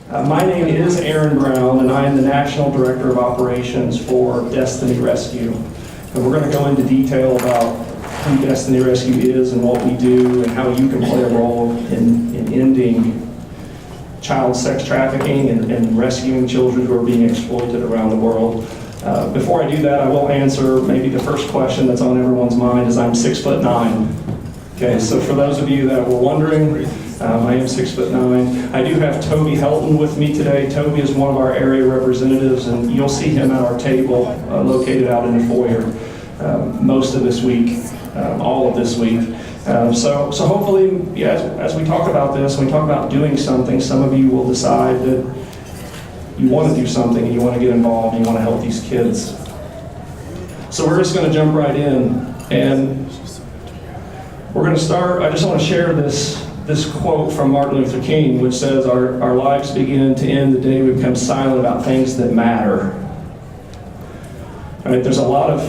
My name is Aaron Brown, and I am the National Director of Operations for Destiny Rescue. And we're going to go into detail about who Destiny Rescue is and what we do and how you can play a role in ending child sex trafficking and rescuing children who are being exploited around the world. Before I do that, I will answer maybe the first question that's on everyone's mind is I'm 6'9". Okay, so for those of you that were wondering, I am 6'9". I do have Toby Helton with me today. Toby is one of our area representatives, and you'll see him at our table located out in the foyer most of this week, all of this week. So hopefully, yeah, as we talk about this, when we talk about doing something, some of you will decide that you want to do something and you want to get involved and you want to help these kids. So we're just going to jump right in, and we're going to start. I just want to share this quote from Martin Luther King, which says, our lives begin to end the day we become silent about things that matter. All right, there's a lot of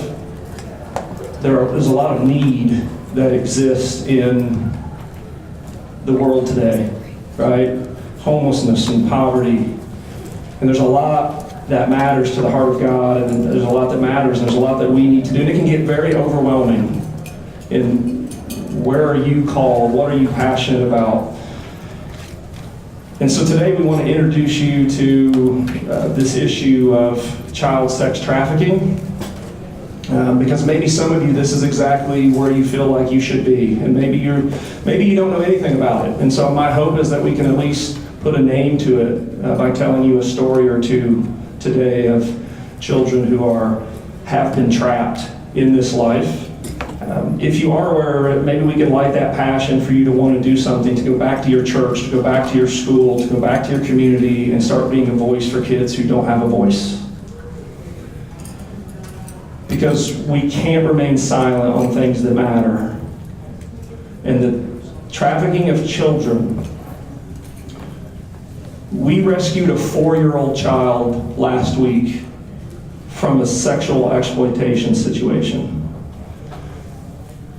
need that exists in the world today, right? Homelessness and poverty. And there's a lot that matters to the heart of God, and there's a lot that matters, and there's a lot that we need to do. And it can get very overwhelming in where are you called, what are you passionate about. And so today we want to introduce you to this issue of child sex trafficking. Because maybe some of you, this is exactly where you feel like you should be, and maybe you don't know anything about it. And so my hope is that we can at least put a name to it by telling you a story or two today of children who have been trapped in this life. If you are aware of it, maybe we can light that passion for you to want to do something, to go back to your church, to go back to your school, to go back to your community and start being a voice for kids who don't have a voice. Because we can't remain silent on things that matter. And the trafficking of children, we rescued a 4-year-old child last week from a sexual exploitation situation.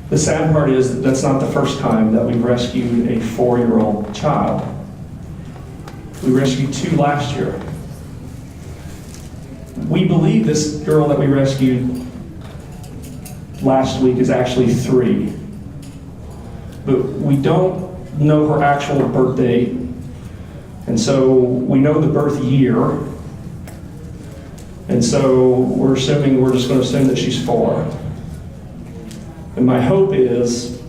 The sad part is that that's not the first time that we've rescued a 4-year-old child. We rescued 2 last year. We believe this girl that we rescued last week is actually 3. But we don't know her actual birth date. And so we know the birth year. And so we're just going to assume that she's 4. And my hope is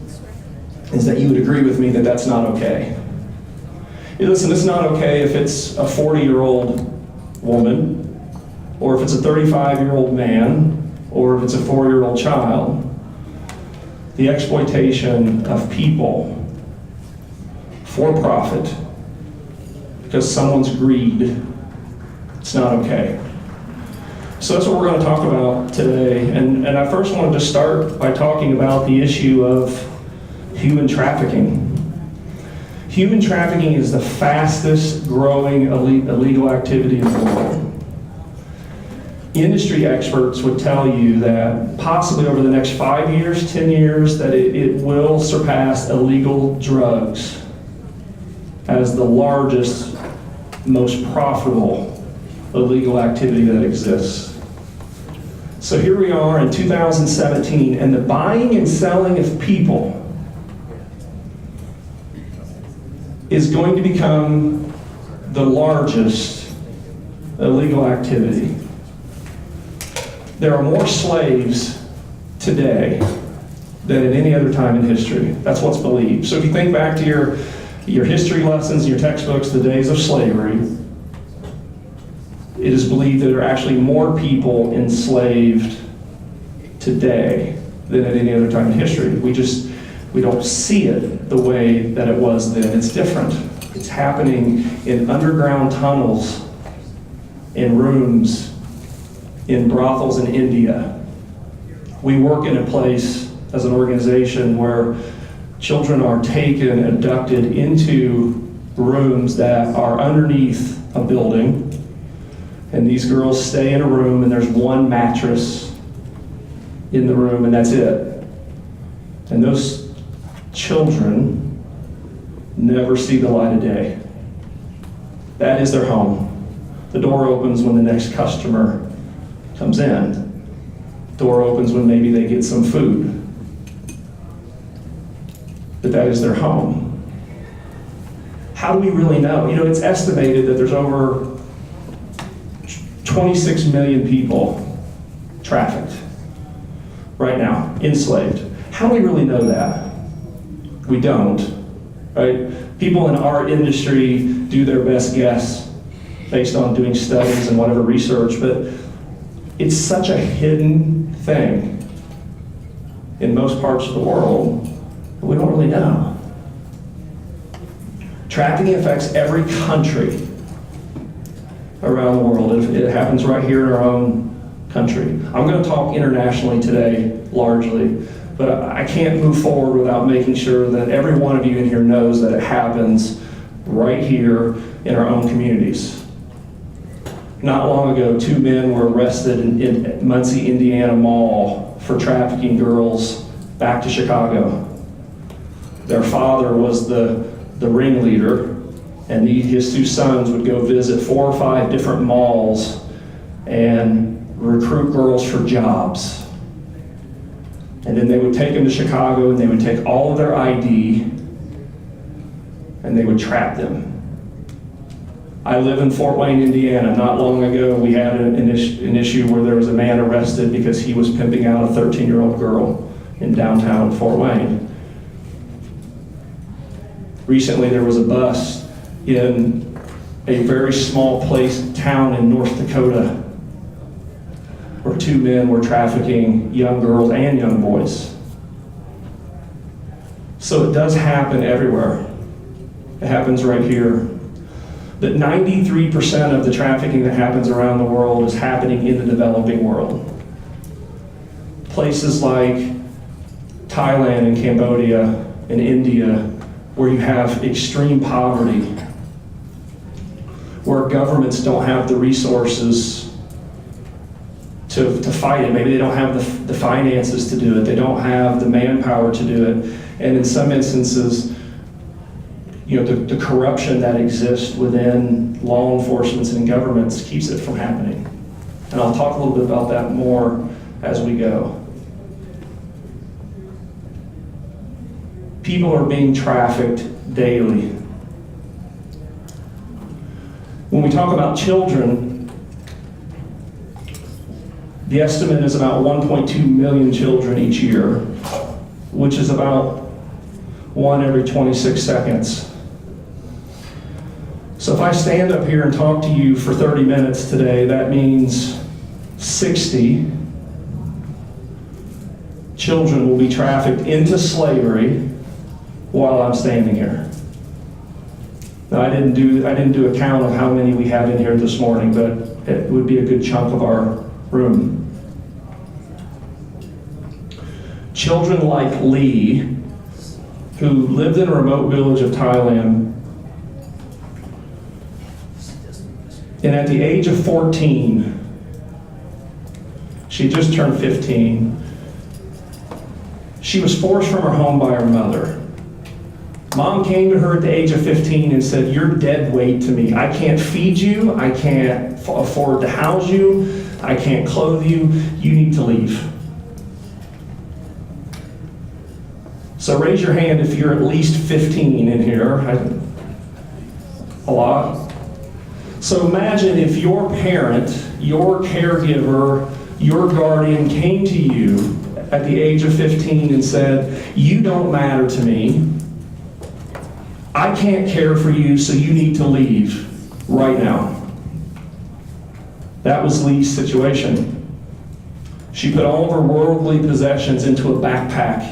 that you would agree with me that that's not okay. Listen, it's not okay if it's a 40-year-old woman, or if it's a 35-year-old man, or if it's a 4-year-old child. The exploitation of people for profit because someone's greed, it's not okay. So that's what we're going to talk about today. And I first wanted to start by talking about the issue of human trafficking. Human trafficking is the fastest growing illegal activity in the world. Industry experts would tell you that possibly over the next 5 years, 10 years, that it will surpass illegal drugs as the largest, most profitable illegal activity that exists. So here we are in 2017, and the buying and selling of people is going to become the largest illegal activity. There are more slaves today than at any other time in history. That's what's believed. So if you think back to your history lessons, your textbooks, the days of slavery, it is believed that there are actually more people enslaved today than at any other time in history. We don't see it the way that it was then. It's different. It's happening in underground tunnels, in rooms, in brothels in India. We work in a place as an organization where children are taken, abducted into rooms that are underneath a building, and these girls stay in a room and there's one mattress in the room and that's it. And those children never see the light of day. That is their home. The door opens when the next customer comes in. Door opens when maybe they get some food. But that is their home. How do we really know? You know, it's estimated that there's over 26 million people trafficked right now, enslaved. How do we really know that? We don't, right? People in our industry do their best guess based on doing studies and whatever research, but it's such a hidden thing in most parts of the world that we don't really know. Trafficking affects every country around the world. It happens right here in our own country. I'm going to talk internationally today, largely, but I can't move forward without making sure that every one of you in here knows that it happens right here in our own communities. Not long ago, 2 men were arrested in Muncie, Indiana Mall for trafficking girls back to Chicago. Their father was the ringleader, and his 2 sons would go visit 4 or 5 different malls and recruit girls for jobs. And then they would take them to Chicago, and they would take all of their ID, and they would trap them. I live in Fort Wayne, Indiana. Not long ago, we had an issue where there was a man arrested because he was pimping out a 13-year-old girl in downtown Fort Wayne. Recently, there was a bust in a very small town in North Dakota where 2 men were trafficking young girls and young boys. So it does happen everywhere. It happens right here. That 93% of the trafficking that happens around the world is happening in the developing world. Places like Thailand and Cambodia and India, where you have extreme poverty, where governments don't have the resources to fight it. Maybe they don't have the finances to do it. They don't have the manpower to do it. And in some instances, you know, the corruption that exists within law enforcement and governments keeps it from happening. And I'll talk a little bit about that more as we go. People are being trafficked daily. When we talk about children, the estimate is about 1.2 million children each year, which is about 1 every 26 seconds. So if I stand up here and talk to you for 30 minutes today, that means 60 children will be trafficked into slavery while I'm standing here. Now, I didn't do a count of how many we have in here this morning, but it would be a good chunk of our room. Children like Lee, who lived in a remote village of Thailand, and at the age of 14, she just turned 15, she was forced from her home by her mother. Mom came to her at the age of 15 and said, "You're dead weight to me. I can't feed you. I can't afford to house you. I can't clothe you. You need to leave." So raise your hand if you're at least 15 in here. A lot. So imagine if your parent, your caregiver, your guardian came to you at the age of 15 and said, "You don't matter to me. I can't care for you, so you need to leave right now." That was Lee's situation. She put all of her worldly possessions into a backpack.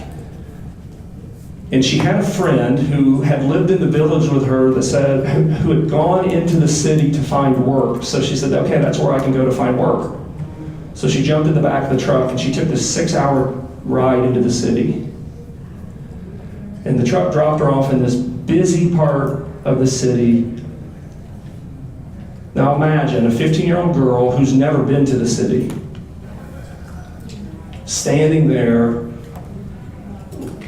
And she had a friend who had lived in the village with her that said, who had gone into the city to find work. So she said, "Okay, that's where I can go to find work." So she jumped in the back of the truck and she took this 6-hour ride into the city. And the truck dropped her off in this busy part of the city. Now imagine a 15-year-old girl who's never been to the city, standing there,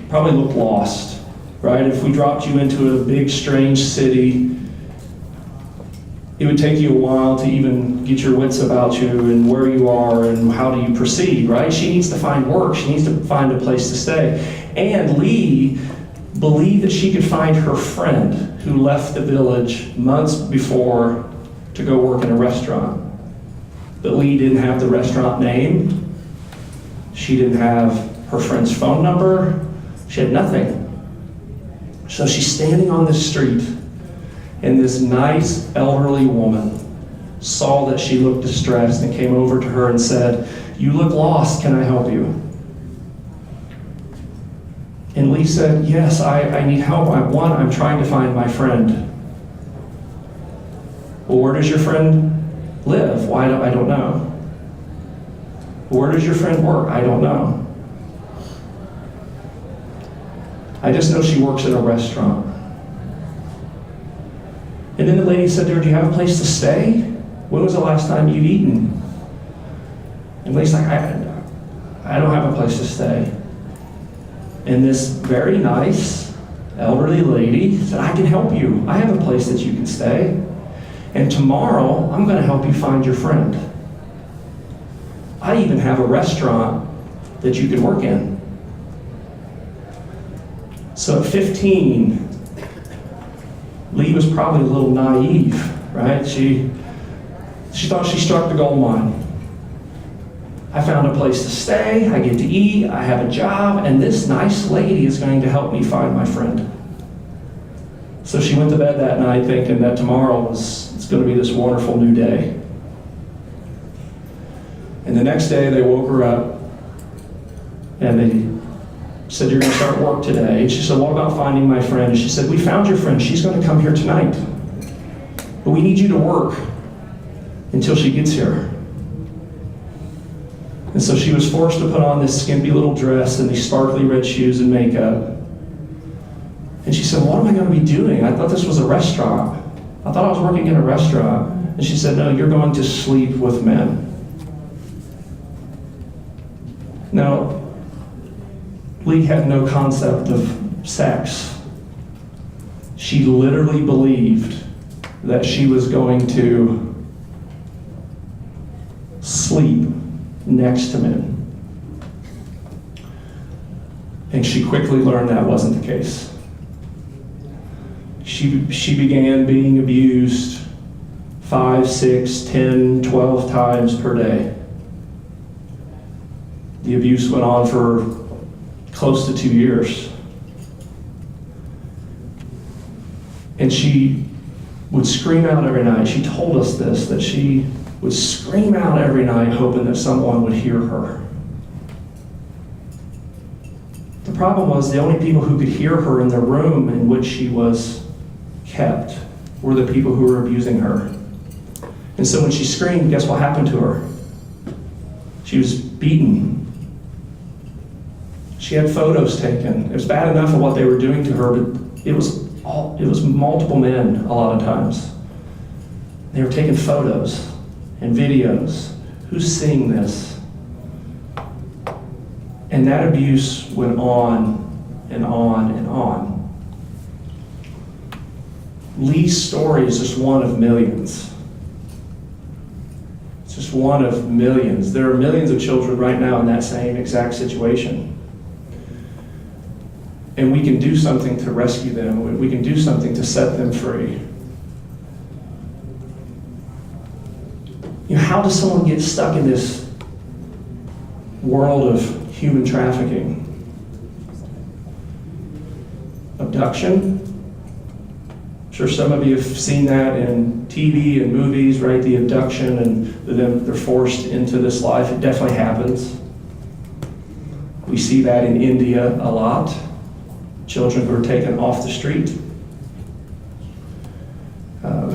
probably looked lost, right? If we dropped you into a big, strange city, it would take you a while to even get your wits about you and where you are and how do you proceed, right? She needs to find work. She needs to find a place to stay. And Lee believed that she could find her friend who left the village months before to go work in a restaurant. But Lee didn't have the restaurant name. She didn't have her friend's phone number. She had nothing. So she's standing on the street, and this nice elderly woman saw that she looked distressed and came over to her and said, "You look lost, can I help you?" And Lee said, "Yes, I need help. I'm trying to find my friend." "Well, where does your friend live?" "Well, I don't know." "Where does your friend work?" "I don't know. I just know she works at a restaurant." And then the lady said to her, "Do you have a place to stay? When was the last time you've eaten?" And Lee's like, I don't have a place to stay." And this very nice elderly lady said, "I can help you. I have a place that you can stay. And tomorrow, I'm going to help you find your friend. I even have a restaurant that you can work in." So at 15, Lee was probably a little naive, right? She thought she struck the gold mine. I found a place to stay, I get to eat, I have a job, and this nice lady is going to help me find my friend. So she went to bed that night thinking that tomorrow it's going to be this wonderful new day. And the next day they woke her up and they said, "You're going to start work today." And she said, "What about finding my friend?" And she said, "We found your friend. She's going to come here tonight. But we need you to work until she gets here." And so she was forced to put on this skimpy little dress and these sparkly red shoes and makeup. And she said, "What am I going to be doing? I thought this was a restaurant. I thought I was working in a restaurant." And she said, "No, you're going to sleep with men." Now, Lee had no concept of sex. She literally believed that she was going to sleep next to men. And she quickly learned that wasn't the case. She began being abused 5, 6, 10, 12 times per day. The abuse went on for close to 2 years. And she would scream out every night. She told us this, that she would scream out every night hoping that someone would hear her. The problem was the only people who could hear her in the room in which she was kept were the people who were abusing her. And so when she screamed, guess what happened to her? She was beaten. She had photos taken. It was bad enough of what they were doing to her, but it was multiple men a lot of times. They were taking photos and videos. Who's seeing this? And that abuse went on and on and on. Lee's story is just one of millions. It's just one of millions. There are millions of children right now in that same exact situation. And we can do something to rescue them. We can do something to set them free. You know, how does someone get stuck in this world of human trafficking? Abduction. I'm sure some of you have seen that in TV and movies, right? The abduction and then they're forced into this life. It definitely happens. We see that in India a lot. Children who are taken off the street,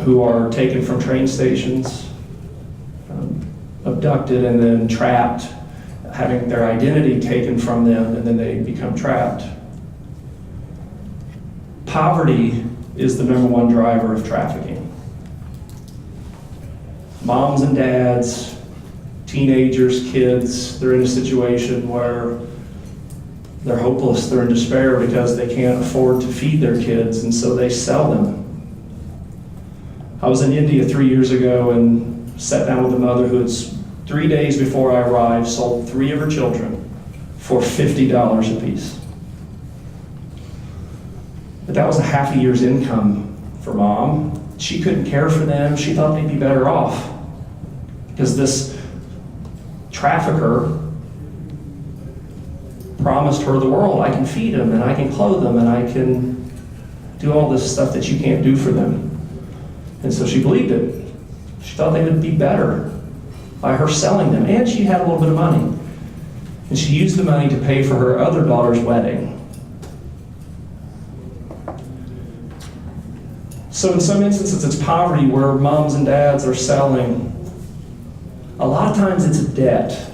who are taken from train stations, abducted and then trapped, having their identity taken from them, and then they become trapped. Poverty is the number one driver of trafficking. Moms and dads, teenagers, kids, they're in a situation where they're hopeless, they're in despair because they can't afford to feed their kids, and so they sell them. I was in India 3 years ago and sat down with a mother who had 3 days before I arrived sold 3 of her children for $50 apiece. But that was a half a year's income for mom. She couldn't care for them. She thought they'd be better off because this trafficker promised her the world. I can feed them and I can clothe them and I can do all this stuff that you can't do for them. And so she believed it. She thought they would be better by her selling them. And she had a little bit of money. And she used the money to pay for her other daughter's wedding. So in some instances, it's poverty where moms and dads are selling. A lot of times it's a debt.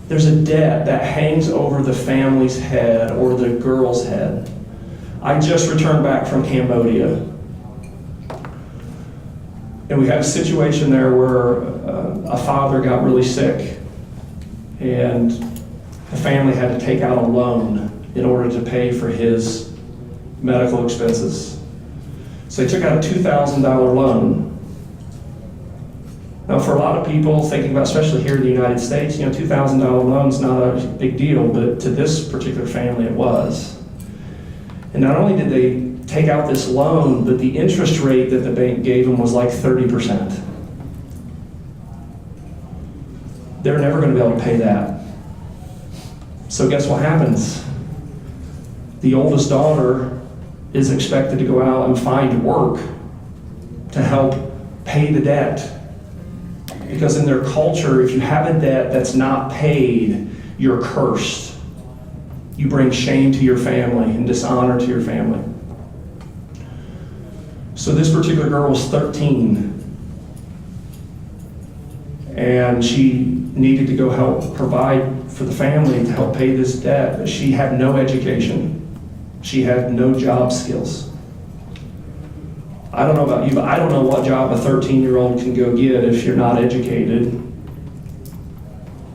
There's a debt that hangs over the family's head or the girl's head. I just returned back from Cambodia. And we had a situation there where a father got really sick and the family had to take out a loan in order to pay for his medical expenses. So they took out a $2,000 loan. Now for a lot of people thinking about, especially here in the United States, $2,000 loan's not a big deal, but to this particular family it was. And not only did they take out this loan, but the interest rate that the bank gave them was like 30%. They're never going to be able to pay that. So guess what happens? The oldest daughter is expected to go out and find work to help pay the debt. Because in their culture, if you have a debt that's not paid, you're cursed. You bring shame to your family and dishonor to your family. So this particular girl was 13, and she needed to go help provide for the family to help pay this debt. But she had no education. She had no job skills. I don't know about you, but I don't know what job a 13-year-old can go get if you're not educated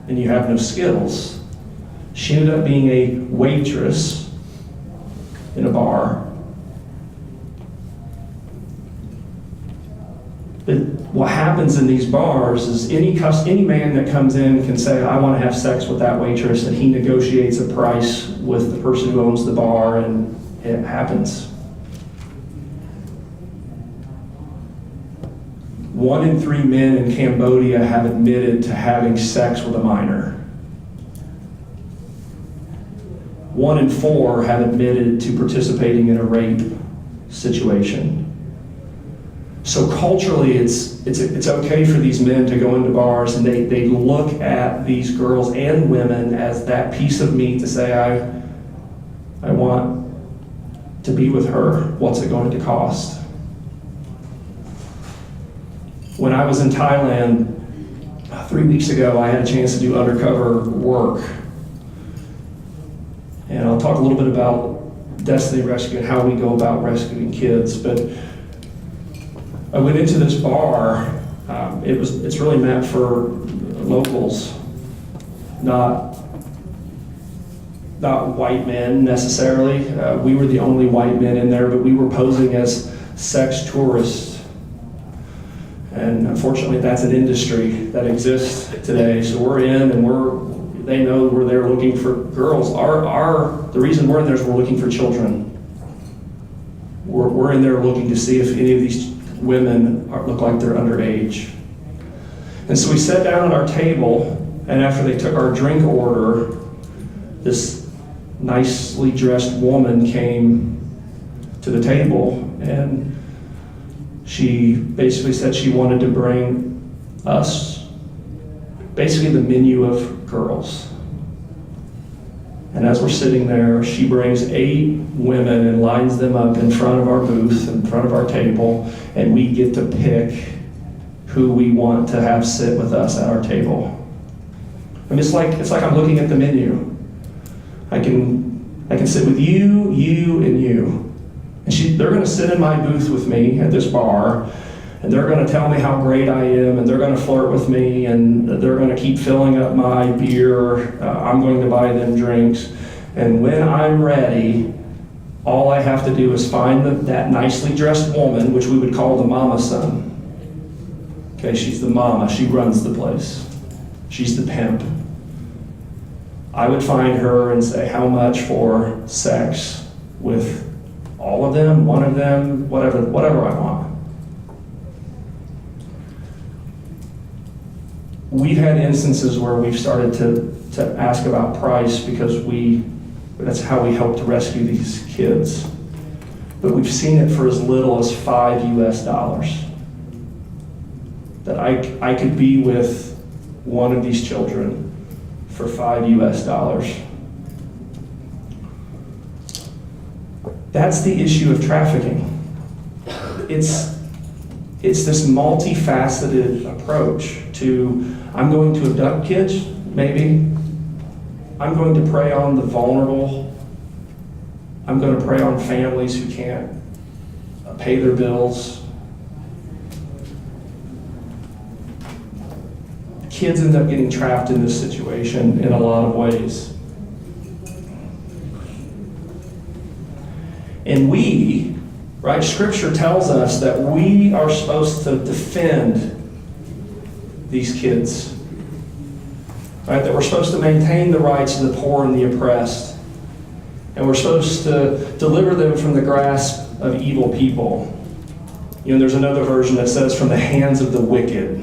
and you have no skills. She ended up being a waitress in a bar. But what happens in these bars is any man that comes in can say, I want to have sex with that waitress, and he negotiates a price with the person who owns the bar, and it happens. 1 in 3 men in Cambodia have admitted to having sex with a minor. 1 in 4 have admitted to participating in a rape situation. So culturally, it's okay for these men to go into bars and they look at these girls and women as that piece of meat to say, I want to be with her. What's it going to cost? When I was in Thailand 3 weeks ago, I had a chance to do undercover work. And I'll talk a little bit about Destiny Rescue and how we go about rescuing kids. But I went into this bar. It's really meant for locals, not white men necessarily. We were the only white men in there, but we were posing as sex tourists. And unfortunately, that's an industry that exists today. So we're in, and they know we're there looking for girls. The reason we're in there is we're looking for children. We're in there looking to see if any of these women look like they're underage. And so we sat down at our table, and after they took our drink order, this nicely dressed woman came to the table, and she basically said she wanted to bring us basically the menu of girls. And as we're sitting there, she brings 8 women and lines them up in front of our booth, in front of our table, and we get to pick who we want to have sit with us at our table. I mean, it's like I'm looking at the menu. I can sit with you, and you. And they're going to sit in my booth with me at this bar, and they're going to tell me how great I am, and they're going to flirt with me, and they're going to keep filling up my beer. I'm going to buy them drinks. And when I'm ready, All I have to do is find that nicely dressed woman, which we would call the mama son. Okay, she's the mama, she runs the place. She's the pimp. I would find her and say, how much for sex with all of them, one of them, whatever I want. We've had instances where we've started to ask about price because that's how we help to rescue these kids. But we've seen it for as little as $5 US. That I could be with one of these children for $5 US. That's the issue of trafficking. It's this multifaceted approach to, I'm going to abduct kids, maybe. I'm going to prey on the vulnerable. I'm going to prey on families who can't pay their bills. Kids end up getting trapped in this situation in a lot of ways. And we, right, Scripture tells us that we are supposed to defend these kids. Right, that we're supposed to maintain the rights of the poor and the oppressed. And we're supposed to deliver them from the grasp of evil people. You know, there's another version that says from the hands of the wicked.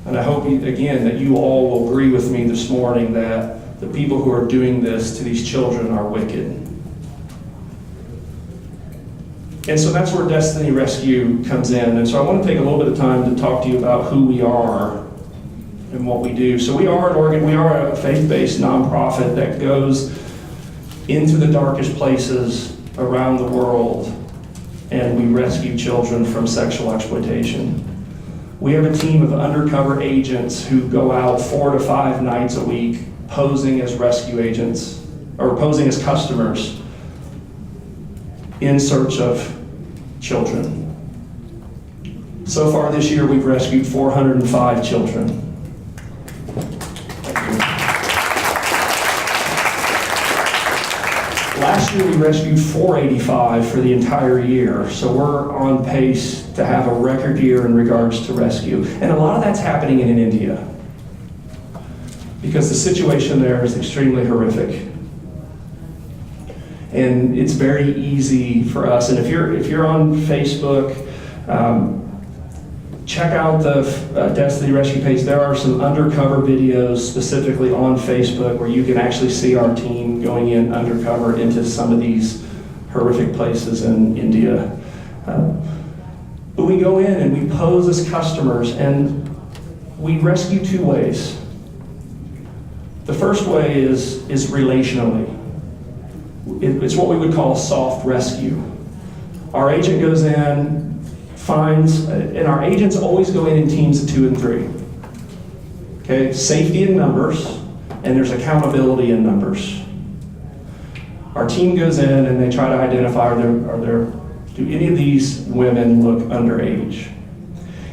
And I hope, again, that you all will agree with me this morning that the people who are doing this to these children are wicked. And so that's where Destiny Rescue comes in. And so I want to take a little bit of time to talk to you about who we are and what we do. So we are a faith-based nonprofit that goes into the darkest places around the world, and we rescue children from sexual exploitation. We have a team of undercover agents who go out 4 to 5 nights a week posing as rescue agents, or posing as customers in search of children. So far this year, we've rescued 405 children. Last year, we rescued 485 for the entire year, so we're on pace to have a record year in regards to rescue. And a lot of that's happening in India, because the situation there is extremely horrific. And it's very easy for us, and if you're on Facebook, check out the Destiny Rescue page. There are some undercover videos specifically on Facebook where you can actually see our team going in undercover into some of these horrific places in India. But we go in and we pose as customers, and we rescue 2 ways. The first way is relationally. It's what we would call soft rescue. Our agent goes in, finds, and our agents always go in teams of 2 and 3. Okay, safety in numbers, and there's accountability in numbers. Our team goes in and they try to identify, do any of these women look underage?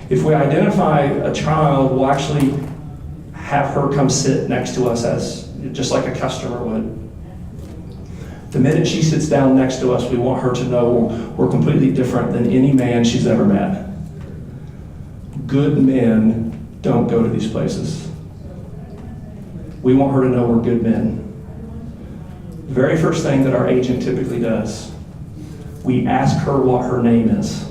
If we identify a child, we'll actually have her come sit next to us just like a customer would. The minute she sits down next to us, we want her to know we're completely different than any man she's ever met. Good men don't go to these places. We want her to know we're good men. The very first thing that our agent typically does, we ask her what her name is.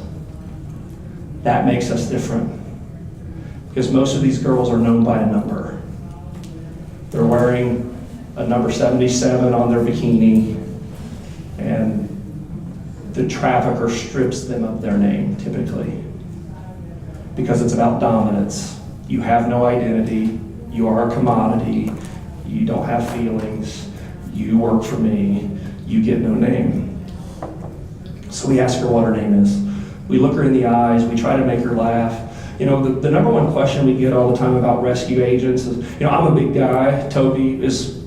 That makes us different, because most of these girls are known by a number. They're wearing a number 77 on their bikini, and the trafficker strips them of their name, typically, because it's about dominance. You have no identity, you are a commodity, you don't have feelings, you work for me, you get no name. So we ask her what her name is. We look her in the eyes, we try to make her laugh. You know, the number one question we get all the time about rescue agents is, you know, I'm a big guy, Toby is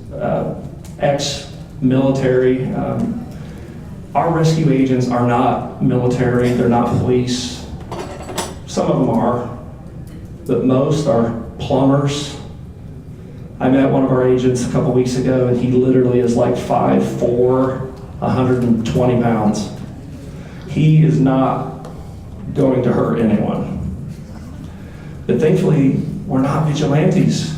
ex-military. Our rescue agents are not military, they're not police. Some of them are, but most are plumbers, I met one of our agents a couple weeks ago, and he literally is like 5'4", 120 pounds. He is not going to hurt anyone. But thankfully, we're not vigilantes.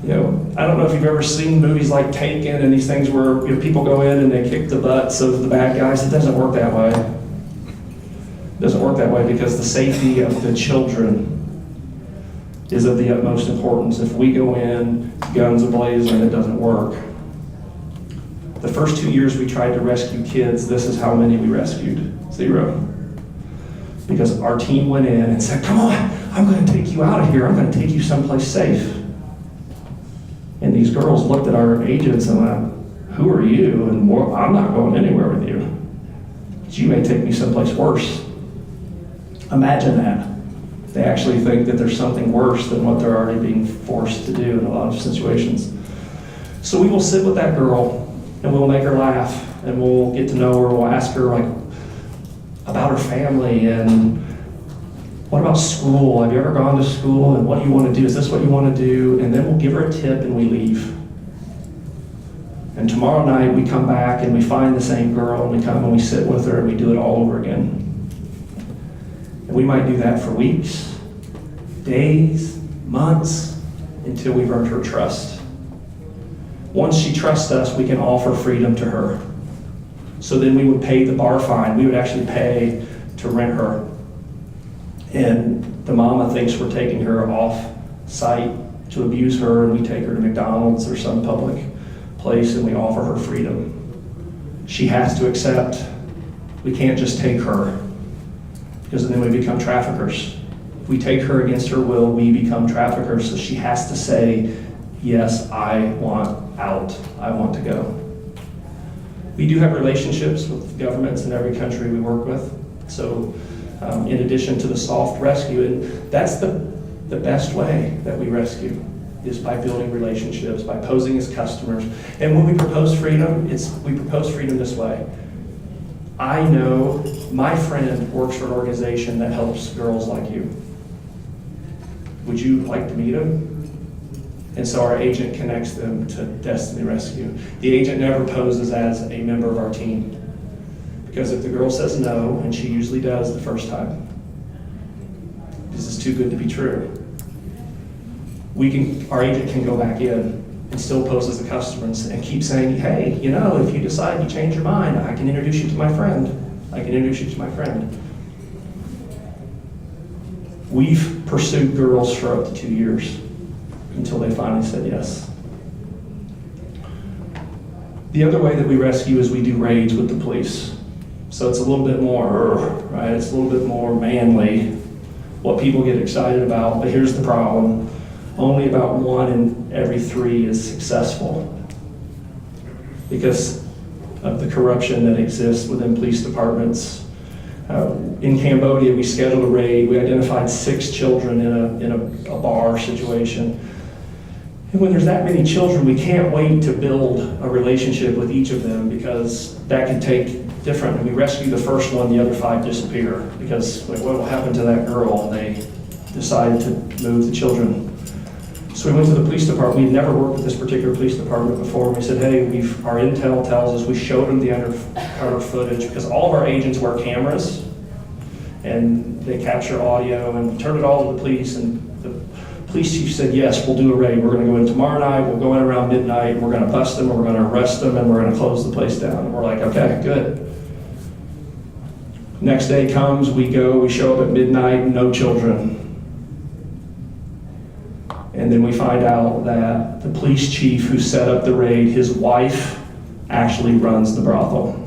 You know, I don't know if you've ever seen movies like Taken and these things where, you know, people go in and they kick the butts of the bad guys. It doesn't work that way. It doesn't work that way because the safety of the children is of the utmost importance. If we go in, guns a-blazing, it doesn't work. The first 2 years we tried to rescue kids, this is how many we rescued. 0. Because our team went in and said, come on, I'm going to take you out of here. I'm going to take you someplace safe. And these girls looked at our agents and went, who are you? And well, I'm not going anywhere with you. But you may take me someplace worse. Imagine that. They actually think that there's something worse than what they're already being forced to do in a lot of situations. So we will sit with that girl and we'll make her laugh and we'll get to know her. We'll ask her like about her family and what about school? Have you ever gone to school? And what do you want to do? Is this what you want to do? And then we'll give her a tip and we leave. And tomorrow night we come back and we find the same girl and we come and we sit with her and we do it all over again. And we might do that for weeks, days, months, until we've earned her trust. Once she trusts us, we can offer freedom to her. So then we would pay the bar fine. We would actually pay to rent her. And the mama thinks we're taking her off site to abuse her, and we take her to McDonald's or some public place and we offer her freedom. She has to accept. We can't just take her, because then we become traffickers. If we take her against her will, we become traffickers. So she has to say, yes, I want out. I want to go. We do have relationships with governments in every country we work with. So in addition to the soft rescue, and that's the best way that we rescue, is by building relationships, by posing as customers. And when we propose freedom, we propose freedom this way. I know my friend works for an organization that helps girls like you. Would you like to meet him? And so our agent connects them to Destiny Rescue. The agent never poses as a member of our team, because if the girl says no, and she usually does the first time, this is too good to be true, our agent can go back in and still pose as a customer and keep saying, hey, you know, if you decide you change your mind, I can introduce you to my friend. I can introduce you to my friend. We've pursued girls for up to 2 years until they finally said yes. The other way that we rescue is we do raids with the police. So it's a little bit more, right? It's a little bit more manly, what people get excited about. But here's the problem. Only about 1 in every 3 is successful because of the corruption that exists within police departments. In Cambodia, we scheduled a raid. We identified 6 children in a bar situation. And when there's that many children, we can't wait to build a relationship with each of them, because that could take different. When we rescue the first one, the other 5 disappear because, like, what will happen to that girl? And they decide to move the children. So we went to the police department. We'd never worked with this particular police department before. And we said, hey, our intel tells us, we showed them the undercover footage, because all of our agents wear cameras and they capture audio, and we turned it all to the police, and the police chief said, yes, we'll do a raid. We're going to go in tomorrow night. We'll go in around midnight, and we're going to bust them, and we're going to arrest them, and we're going to close the place down. And we're like, okay, good. Next day comes, we show up at midnight, no children. And then we find out that the police chief who set up the raid, his wife actually runs the brothel.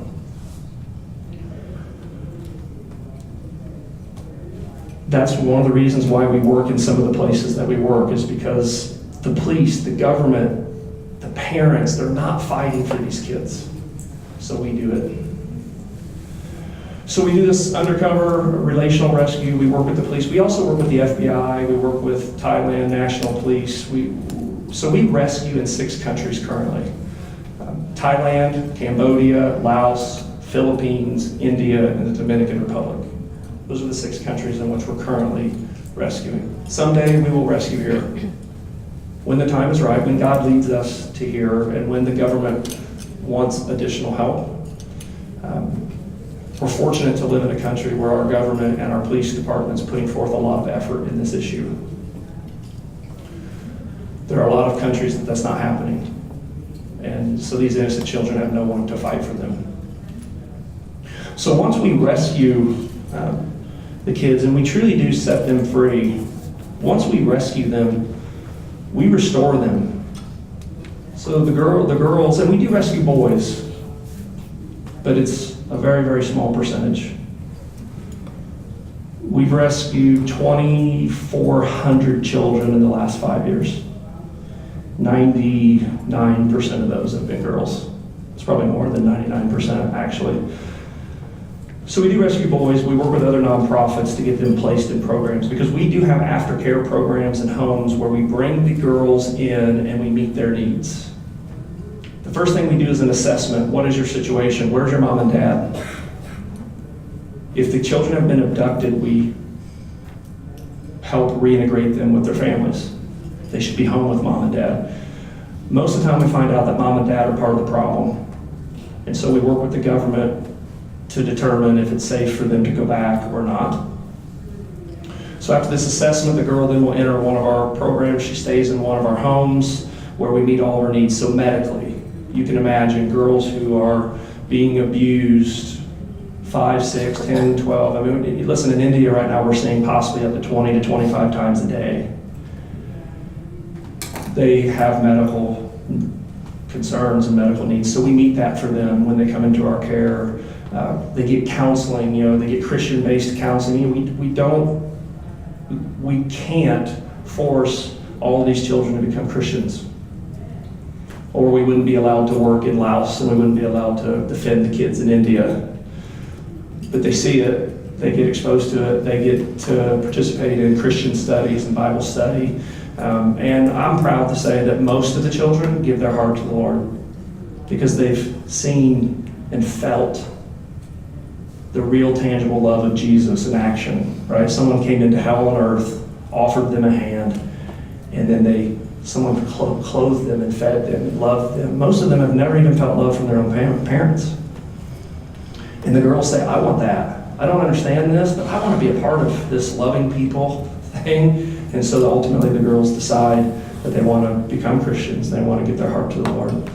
That's one of the reasons why we work in some of the places that we work, is because the police, the government, the parents, they're not fighting for these kids. So we do it. So we do this undercover relational rescue. We work with the police. We also work with the FBI. We work with Thailand National Police. So we rescue in 6 countries currently. Thailand, Cambodia, Laos, Philippines, India, and the Dominican Republic. Those are the 6 countries in which we're currently rescuing. Someday we will rescue here. when the time is right, when God leads us to here, and when the government wants additional help. We're fortunate to live in a country where our government and our police department is putting forth a lot of effort in this issue. There are a lot of countries that that's not happening. And so these innocent children have no one to fight for them. So once we rescue the kids, and we truly do set them free, once we rescue them, we restore them. So the girls, and we do rescue boys, but it's a very, very small percentage. We've rescued 2,400 children in the last 5 years. 99% of those have been girls. It's probably more than 99% actually. So we do rescue boys. We work with other nonprofits to get them placed in programs, because we do have aftercare programs and homes where we bring the girls in and we meet their needs. The first thing we do is an assessment. What is your situation? Where's your mom and dad? If the children have been abducted, we help reintegrate them with their families. They should be home with mom and dad. Most of the time we find out that mom and dad are part of the problem. And so we work with the government to determine if it's safe for them to go back or not. So after this assessment, the girl then will enter one of our programs. She stays in one of our homes where we meet all of her needs. So medically, you can imagine girls who are being abused 5, 6, 10, 12. I mean, listen, in India right now, we're seeing possibly up to 20 to 25 times a day. They have medical concerns and medical needs, so we meet that for them when they come into our care. They get counseling, they get Christian-based counseling. We can't force all of these children to become Christians, or we wouldn't be allowed to work in Laos, and we wouldn't be allowed to defend the kids in India. But they see it, they get exposed to it, they get to participate in Christian studies and Bible study. And I'm proud to say that most of the children give their heart to the Lord because they've seen and felt the real tangible love of Jesus in action, right? Someone came into hell on earth, offered them a hand, and then someone clothed them and fed them and loved them. Most of them have never even felt love from their own parents. And the girls say, I want that. I don't understand this, but I want to be a part of this loving people thing. And so ultimately the girls decide that they want to become Christians. They want to give their heart to the Lord.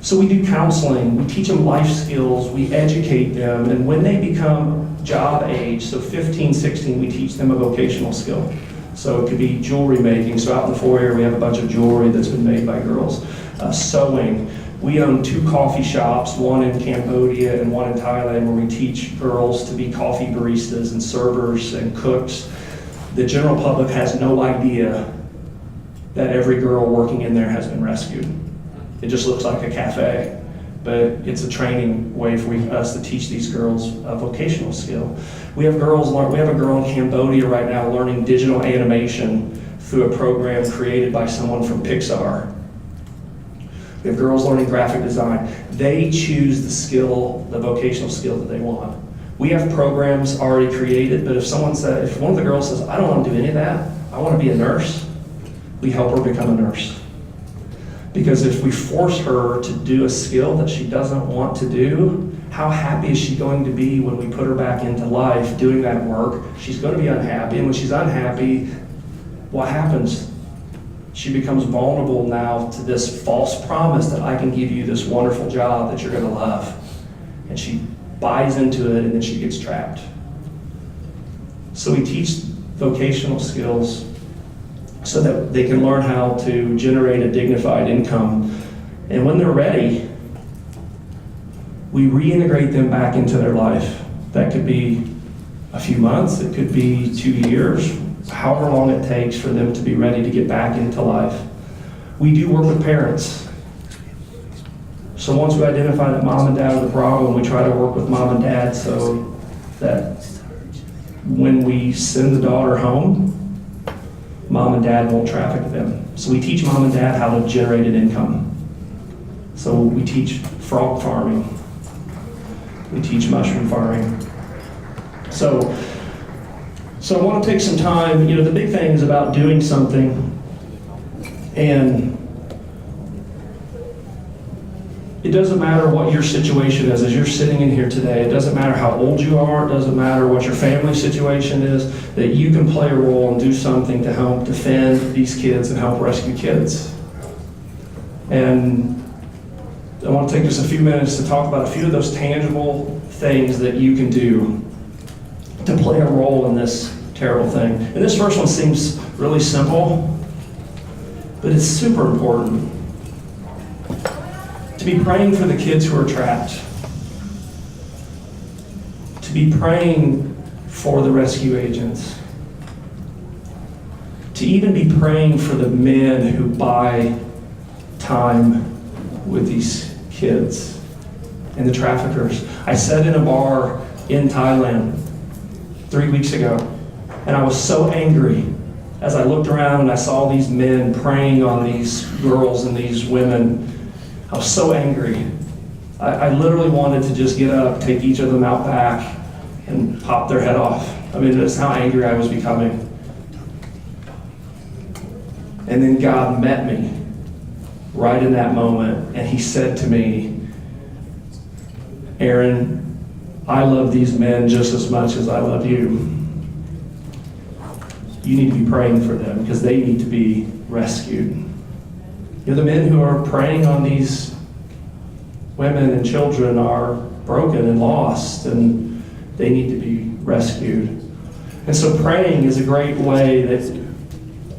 So we do counseling, we teach them life skills, we educate them, and when they become job age, so 15, 16, we teach them a vocational skill. So it could be jewelry making. So out in the foyer we have a bunch of jewelry that's been made by girls. Sewing. We own 2 coffee shops, one in Cambodia and one in Thailand, where we teach girls to be coffee baristas and servers and cooks. The general public has no idea that every girl working in there has been rescued. It just looks like a cafe, but it's a training way for us to teach these girls a vocational skill. We have a girl in Cambodia right now learning digital animation through a program created by someone from Pixar. We have girls learning graphic design. They choose the vocational skill that they want. We have programs already created, but if one of the girls says, I don't want to do any of that, I want to be a nurse, we help her become a nurse. Because if we force her to do a skill that she doesn't want to do, how happy is she going to be when we put her back into life doing that work? She's going to be unhappy, and when she's unhappy, what happens? She becomes vulnerable now to this false promise that I can give you this wonderful job that you're going to love. And she buys into it, and then she gets trapped. So we teach vocational skills so that they can learn how to generate a dignified income. And when they're ready, we reintegrate them back into their life. That could be a few months, it could be 2 years, however long it takes for them to be ready to get back into life. We do work with parents. So once we identify that mom and dad are the problem, we try to work with mom and dad so that when we send the daughter home, mom and dad won't traffic them. So we teach mom and dad how to generate an income. So we teach frog farming. We teach mushroom farming. So I want to take some time, the big thing is about doing something And it doesn't matter what your situation is as you're sitting in here today. It doesn't matter how old you are. It doesn't matter what your family situation is, that you can play a role and do something to help defend these kids and help rescue kids. And I want to take just a few minutes to talk about a few of those tangible things that you can do to play a role in this terrible thing. And this first one seems really simple, but it's super important. To be praying for the kids who are trapped. To be praying for the rescue agents. To even be praying for the men who buy time with these kids and the traffickers. I sat in a bar in Thailand 3 weeks ago, and I was so angry as I looked around and I saw these men preying on these girls and these women. I was so angry. I literally wanted to just get up, take each of them out back, and pop their head off. I mean, that's how angry I was becoming. And then God met me right in that moment, and he said to me, Aaron, I love these men just as much as I love you. You need to be praying for them because they need to be rescued. The men who are preying on these women and children are broken and lost, and they need to be rescued. And so praying is a great way that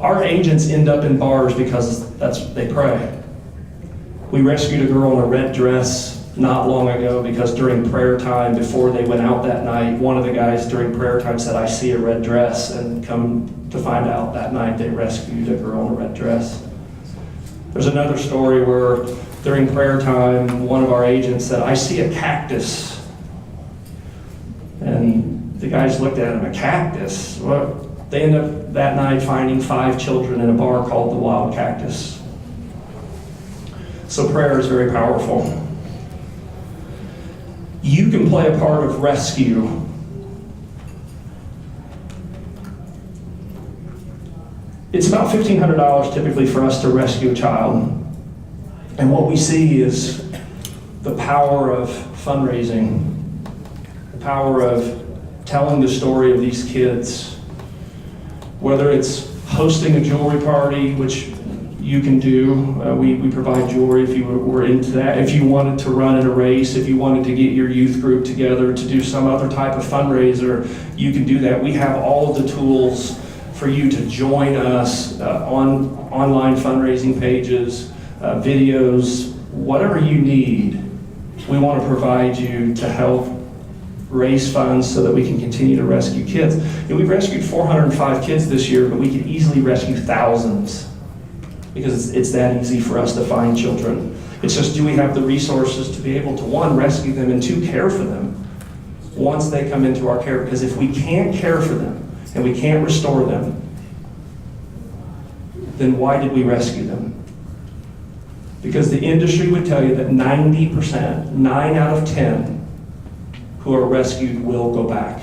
our agents end up in bars because they pray. We rescued a girl in a red dress not long ago because during prayer time, before they went out that night, one of the guys during prayer time said, I see a red dress, and come to find out that night they rescued a girl in a red dress. There's another story where during prayer time, one of our agents said, I see a cactus. And the guys looked at him, a cactus? Well, they ended up that night finding 5 children in a bar called the Wild Cactus. So prayer is very powerful. You can play a part of rescue. It's about $1,500 typically for us to rescue a child. And what we see is the power of fundraising, the power of telling the story of these kids, whether it's hosting a jewelry party, which you can do. We provide jewelry if you were into that. If you wanted to run in a race, if you wanted to get your youth group together to do some other type of fundraiser, you can do that. We have all of the tools for you to join us on online fundraising pages, videos, whatever you need. We want to provide you to help raise funds so that we can continue to rescue kids. And we've rescued 405 kids this year, but we could easily rescue thousands because it's that easy for us to find children. It's just, do we have the resources to be able to, 1, rescue them, and 2, care for them once they come into our care? Because if we can't care for them and we can't restore them, then why did we rescue them? Because the industry would tell you that 90%, 9 out of 10 who are rescued will go back.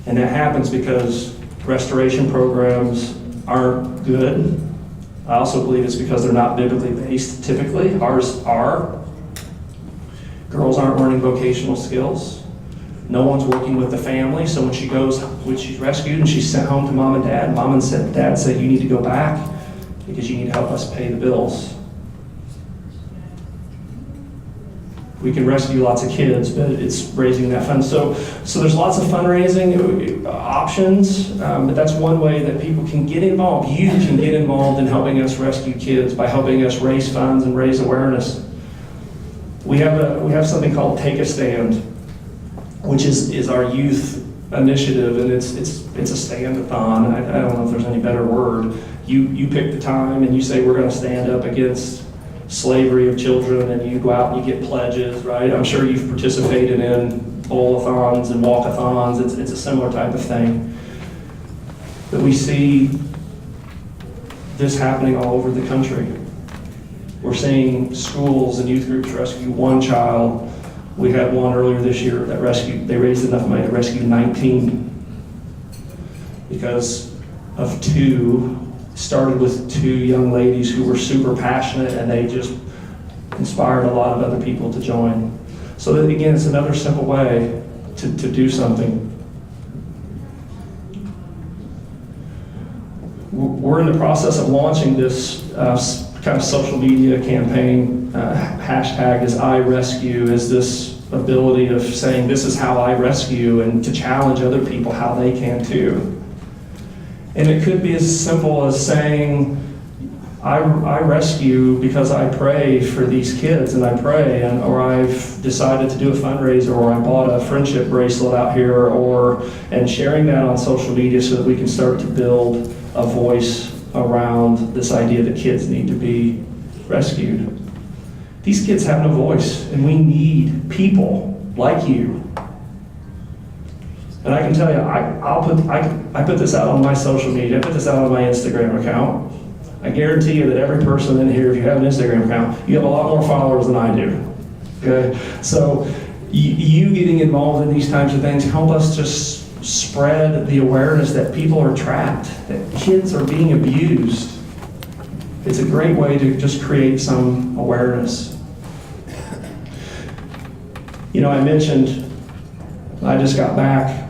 And that happens because restoration programs aren't good. I also believe it's because they're not biblically based typically. Ours are. Girls aren't learning vocational skills. No one's working with the family, so when she's rescued and she's sent home to mom and dad say, you need to go back because you need to help us pay the bills. We can rescue lots of kids, but it's raising that fund. So there's lots of fundraising options, but that's one way that people can get involved. You can get involved in helping us rescue kids by helping us raise funds and raise awareness. We have something called Take a Stand, which is our youth initiative, and it's a stand-a-thon. I don't know if there's any better word. You pick the time and you say we're going to stand up against slavery of children, and you go out and you get pledges, right? I'm sure you've participated in bowl-a-thons and walk-a-thons. It's a similar type of thing. But we see this happening all over the country. We're seeing schools and youth groups rescue 1 child. We had one earlier this year that they raised enough money to rescue 19 because of 2 started with 2 young ladies who were super passionate, and they just inspired a lot of other people to join. So that, again, it's another simple way to do something. We're in the process of launching this kind of social media campaign. Hashtag is iRescue, is this ability of saying this is how I rescue, and to challenge other people how they can too. And it could be as simple as saying, I rescue because I pray for these kids, and I pray, or I've decided to do a fundraiser, or I bought a friendship bracelet out here, and sharing that on social media so that we can start to build a voice around this idea that kids need to be rescued. These kids have no voice, and we need people like you. And I can tell you, I put this out on my social media, I put this out on my Instagram account. I guarantee you that every person in here, if you have an Instagram account, you have a lot more followers than I do. Okay? So you getting involved in these types of things help us just spread the awareness that people are trapped, that kids are being abused. It's a great way to just create some awareness. You know, I mentioned I just got back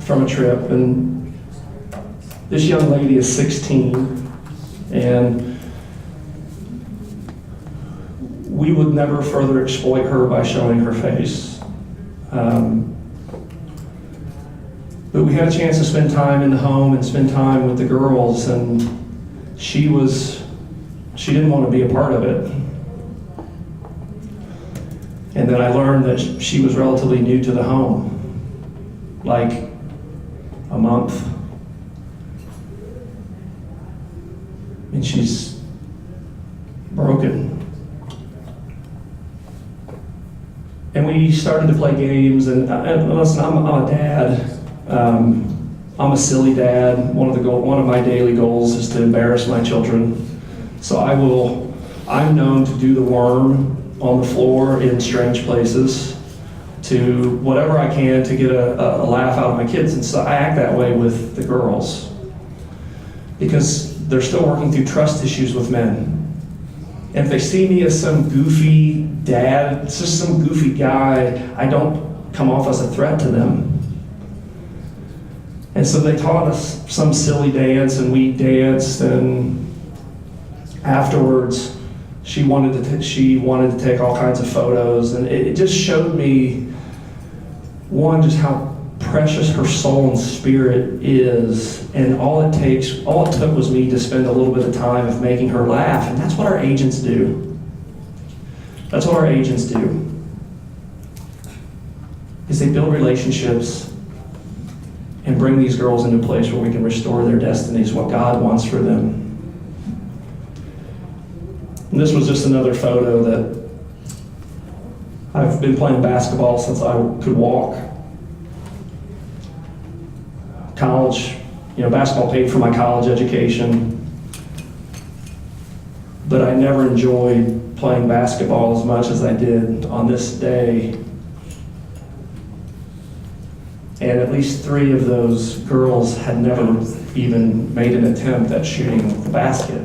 from a trip, and this young lady is 16, and we would never further exploit her by showing her face. But we had a chance to spend time in the home and spend time with the girls, and she didn't want to be a part of it. And then I learned that she was relatively new to the home, like a month. And she's broken. And we started to play games, and listen, I'm a dad. I'm a silly dad. One of my daily goals is to embarrass my children. So I'm known to do the worm on the floor in strange places, to whatever I can to get a laugh out of my kids. And so I act that way with the girls, because they're still working through trust issues with men. And if they see me as some goofy dad, it's just some goofy guy, I don't come off as a threat to them. And so they taught us some silly dance, and we danced, and afterwards she wanted to take all kinds of photos, and it just showed me, one, just how precious her soul and spirit is, and all it took was me to spend a little bit of time of making her laugh, and that's what our agents do. That's what our agents do, is they build relationships and bring these girls into a place where we can restore their destinies, what God wants for them. And this was just another photo that I've been playing basketball since I could walk. College, basketball paid for my college education, but I never enjoyed playing basketball as much as I did on this day. And at least 3 of those girls had never even made an attempt at shooting the basket.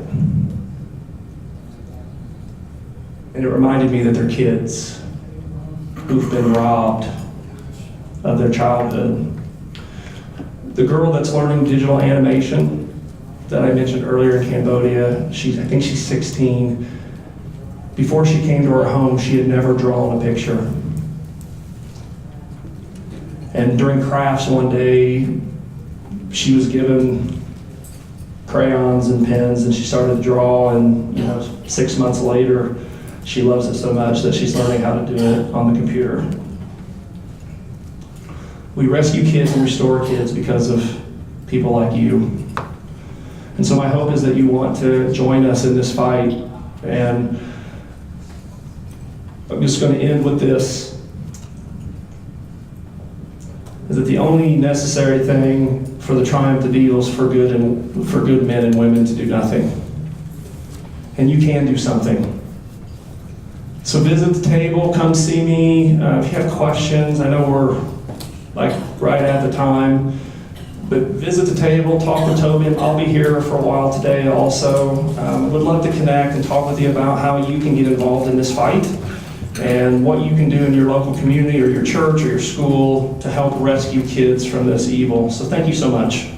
And it reminded me that they're kids who've been robbed of their childhood. The girl that's learning digital animation that I mentioned earlier in Cambodia, I think she's 16. Before she came to our home, she had never drawn a picture. And during crafts one day, she was given crayons and pens, and she started to draw, and 6 months later, she loves it so much that she's learning how to do it on the computer. We rescue kids and restore kids because of people like you. And so my hope is that you want to join us in this fight. And I'm just going to end with this. Is that the only necessary thing for the triumph to deal is for good men and women to do nothing. And you can do something. So visit the table, come see me. If you have questions, I know we're right at the time. But visit the table, talk with Toby, and I'll be here for a while today also. Would love to connect and talk with you about how you can get involved in this fight and what you can do in your local community or your church or your school to help rescue kids from this evil. So thank you so much.